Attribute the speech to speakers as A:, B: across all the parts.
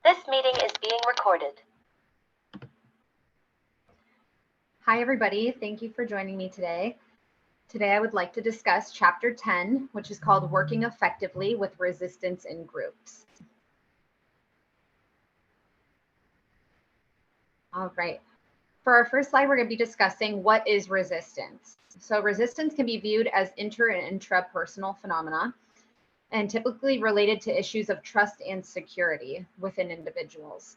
A: This meeting is being recorded.
B: Hi, everybody. Thank you for joining me today. Today, I would like to discuss Chapter 10, which is called Working Effectively with Resistance in Groups. All right. For our first slide, we're going to be discussing what is resistance. So resistance can be viewed as inter and intrapersonal phenomena and typically related to issues of trust and security within individuals.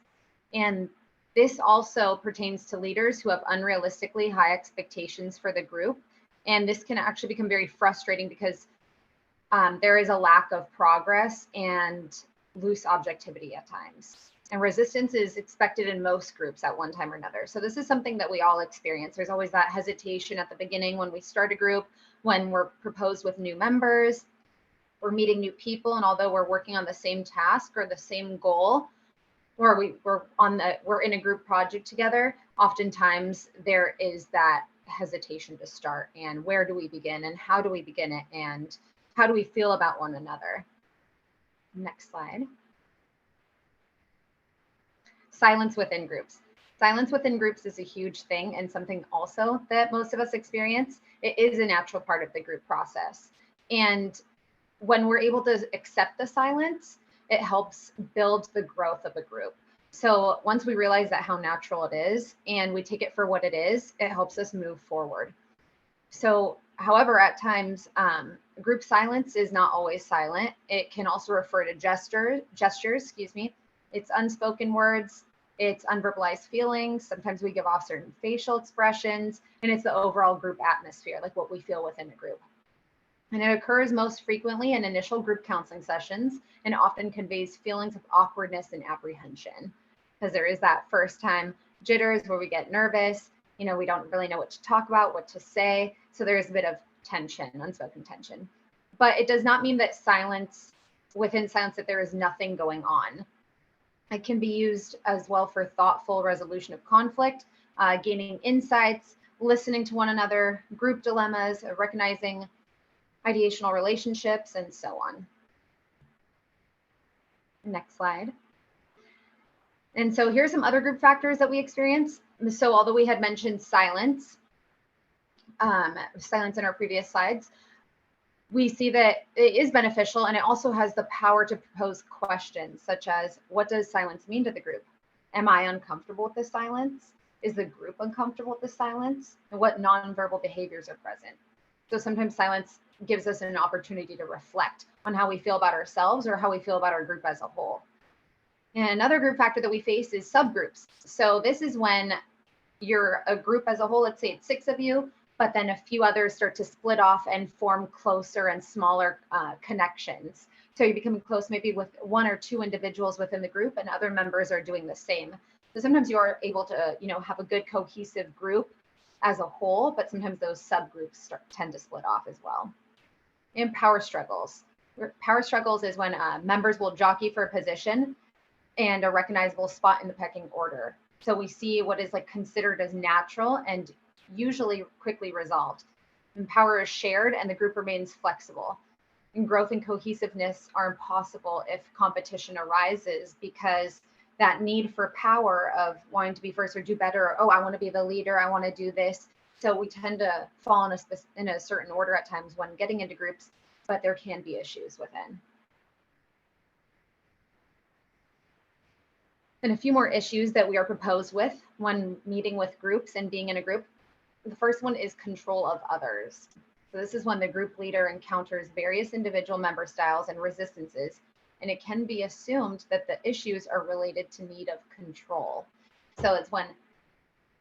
B: And this also pertains to leaders who have unrealistically high expectations for the group. And this can actually become very frustrating because there is a lack of progress and loose objectivity at times. And resistance is expected in most groups at one time or another. So this is something that we all experience. There's always that hesitation at the beginning when we start a group, when we're proposed with new members, we're meeting new people, and although we're working on the same task or the same goal, or we're in a group project together, oftentimes there is that hesitation to start. And where do we begin, and how do we begin it, and how do we feel about one another? Next slide. Silence within groups. Silence within groups is a huge thing and something also that most of us experience. It is a natural part of the group process. And when we're able to accept the silence, it helps build the growth of a group. So once we realize that how natural it is and we take it for what it is, it helps us move forward. So, however, at times, group silence is not always silent. It can also refer to gestures, It's unspoken words, it's unverbalized feelings. Sometimes we give off certain facial expressions, and it's the overall group atmosphere, like what we feel within a group. And it occurs most frequently in initial group counseling sessions and often conveys feelings of awkwardness and apprehension, because there is that first time jitters where we get nervous. We don't really know what to talk about, what to say. So there's a bit of tension, unspoken tension. But it does not mean that within silence, that there is nothing going on. It can be used as well for thoughtful resolution of conflict, gaining insights, listening to one another, group dilemmas, recognizing ideational relationships, and so on. Next slide. And so here's some other group factors that we experience. So although we had mentioned silence in our previous slides, we see that it is beneficial, and it also has the power to propose questions such as, what does silence mean to the group? Am I uncomfortable with the silence? Is the group uncomfortable with the silence? And what nonverbal behaviors are present? So sometimes silence gives us an opportunity to reflect on how we feel about ourselves or how we feel about our group as a whole. And another group factor that we face is subgroups. So this is when you're a group as a whole, let's say it's 6 of you, but then a few others start to split off and form closer and smaller connections. So you're becoming close maybe with 1 or 2 individuals within the group, and other members are doing the same. So sometimes you are able to, have a good cohesive group as a whole, but sometimes those subgroups tend to split off as well. And power struggles. Power struggles is when members will jockey for a position and a recognizable spot in the pecking order. So we see what is considered as natural and usually quickly resolved. And power is shared and the group remains flexible. And growth and cohesiveness are impossible if competition arises, because that need for power of wanting to be first or do better, or, I want to be the leader, I want to do this. So we tend to fall in a certain order at times when getting into groups, but there can be issues within. And a few more issues that we are proposed with when meeting with groups and being in a group. The first one is control of others. So this is when the group leader encounters various individual member styles and resistances, and it can be assumed that the issues are related to need of control. So it's when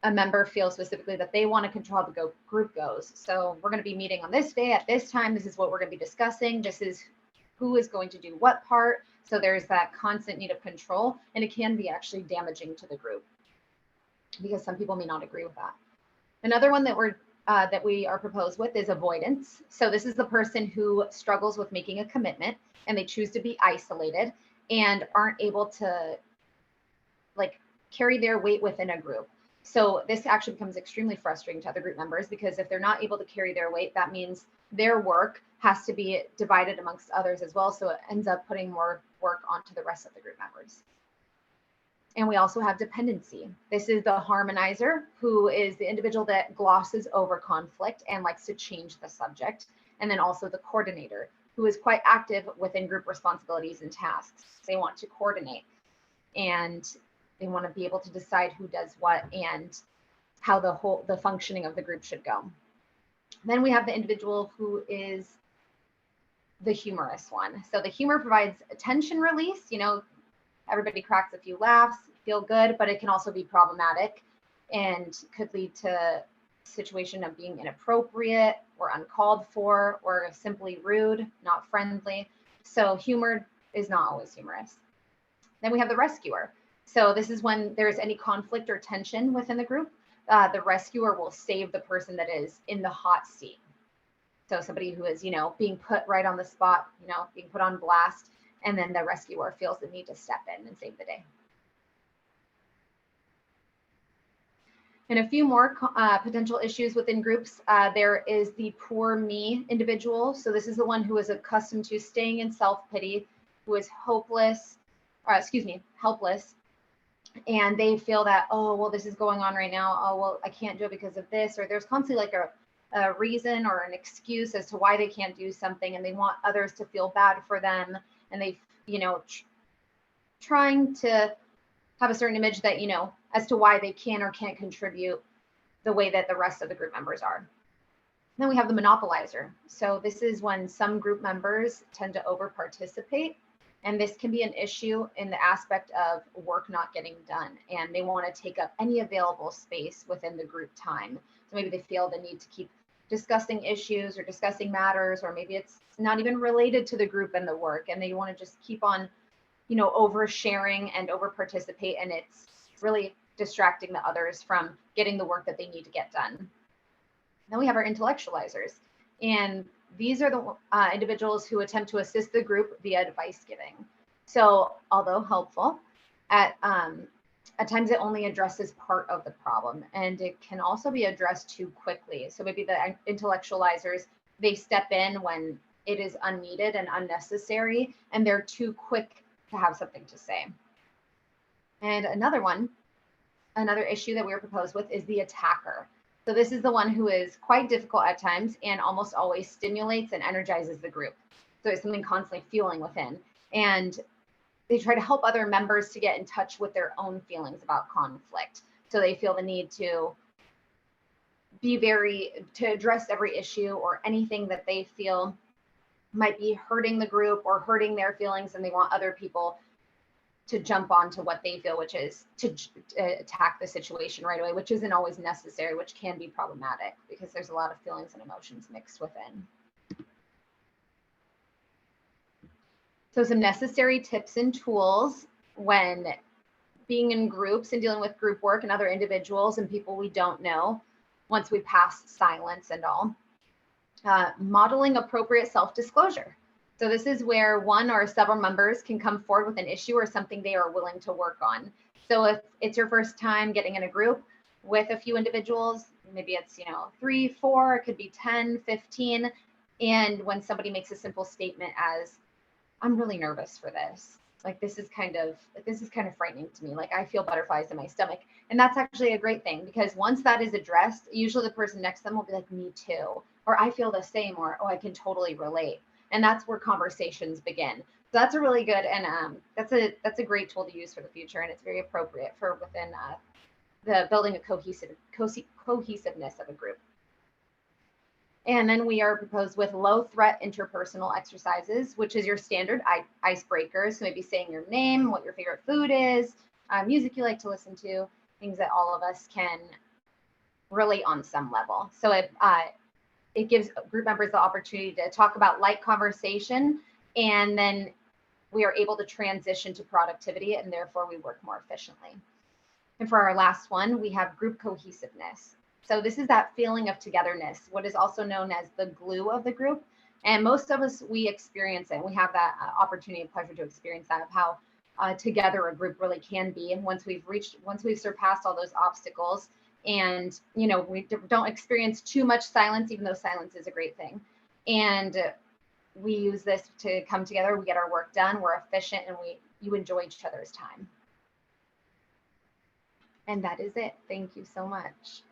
B: a member feels specifically that they want to control how the group goes. So we're going to be meeting on this day at this time. This is what we're going to be discussing. This is who is going to do what part. So there's that constant need of control, and it can be actually damaging to the group because some people may not agree with that. Another one that we are proposed with is avoidance. So this is the person who struggles with making a commitment, and they choose to be isolated and aren't able to carry their weight within a group. So this actually becomes extremely frustrating to other group members, because if they're not able to carry their weight, that means their work has to be divided amongst others as well. So it ends up putting more work onto the rest of the group members. And we also have dependency. This is the harmonizer, who is the individual that glosses over conflict and likes to change the subject. And then also the coordinator, who is quite active within group responsibilities and tasks. They want to coordinate and they want to be able to decide who does what and how the functioning of the group should go. Then we have the individual who is the humorous one. So the humor provides tension release. Everybody cracks a few laughs, feel good, but it can also be problematic and could lead to a situation of being inappropriate or uncalled for or simply rude, not friendly. So humor is not always humorous. Then we have the rescuer. So this is when there's any conflict or tension within the group. The rescuer will save the person that is in the hot seat. So somebody who is, being put right on the spot, being put on blast, and then the rescuer feels the need to step in and save the day. And a few more potential issues within groups. There is the poor me individual. So this is the one who is accustomed to staying in self-pity, who is helpless, and they feel that, oh, well, this is going on right now. Oh, well, I can't do it because of this, or there's constantly like a reason or an excuse as to why they can't do something, and they want others to feel bad for them, and they, trying to have a certain image that, as to why they can or can't contribute the way that the rest of the group members are. Then we have the monopolizer. So this is when some group members tend to over participate. And this can be an issue in the aspect of work not getting done. And they want to take up any available space within the group time. So maybe they feel the need to keep discussing issues or discussing matters, or maybe it's not even related to the group and the work. And they want to just keep on, oversharing and over participate. And it's really distracting the others from getting the work that they need to get done. Then we have our intellectualizers. And these are the individuals who attempt to assist the group via advice giving. So although helpful, at times it only addresses part of the problem, and it can also be addressed too quickly. So maybe the intellectualizers, they step in when it is unneeded and unnecessary, and they're too quick to have something to say. And another issue that we were proposed with is the attacker. So this is the one who is quite difficult at times and almost always stimulates and energizes the group. So it's something constantly fueling within. And they try to help other members to get in touch with their own feelings about conflict. So they feel the need to address every issue or anything that they feel might be hurting the group or hurting their feelings, and they want other people to jump onto what they feel, which is to attack the situation right away, which isn't always necessary, which can be problematic because there's a lot of feelings and emotions mixed within. So some necessary tips and tools when being in groups and dealing with group work and other individuals and people we don't know once we pass silence and all. Modeling appropriate self-disclosure. So this is where one or several members can come forward with an issue or something they are willing to work on. So if it's your first time getting in a group with a few individuals, maybe it's 3, 4, it could be 10, 15. And when somebody makes a simple statement as, I'm really nervous for this. Like this is kind of frightening to me. Like I feel butterflies in my stomach. And that's actually a great thing, because once that is addressed, usually the person next to them will be like, me too. Or I feel the same, or, oh, I can totally relate. And that's where conversations begin. So that's a really good, and that's a great tool to use for the future. And it's very appropriate for within the building a cohesiveness of a group. And then we are proposed with low threat interpersonal exercises, which is your standard icebreakers. So maybe saying your name, what your favorite food is, music you like to listen to, things that all of us can relate on some level. So it gives group members the opportunity to talk about light conversation, and then we are able to transition to productivity, and therefore we work more efficiently. And for our last one, we have group cohesiveness. So this is that feeling of togetherness, what is also known as the glue of the group. And most of us, we experience it. And we have that opportunity and pleasure to experience that, of how together a group really can be. And once we've surpassed all those obstacles, and we don't experience too much silence, even though silence is a great thing. And we use this to come together, we get our work done, we're efficient, and you enjoy each other's time. And that is it. Thank you so much.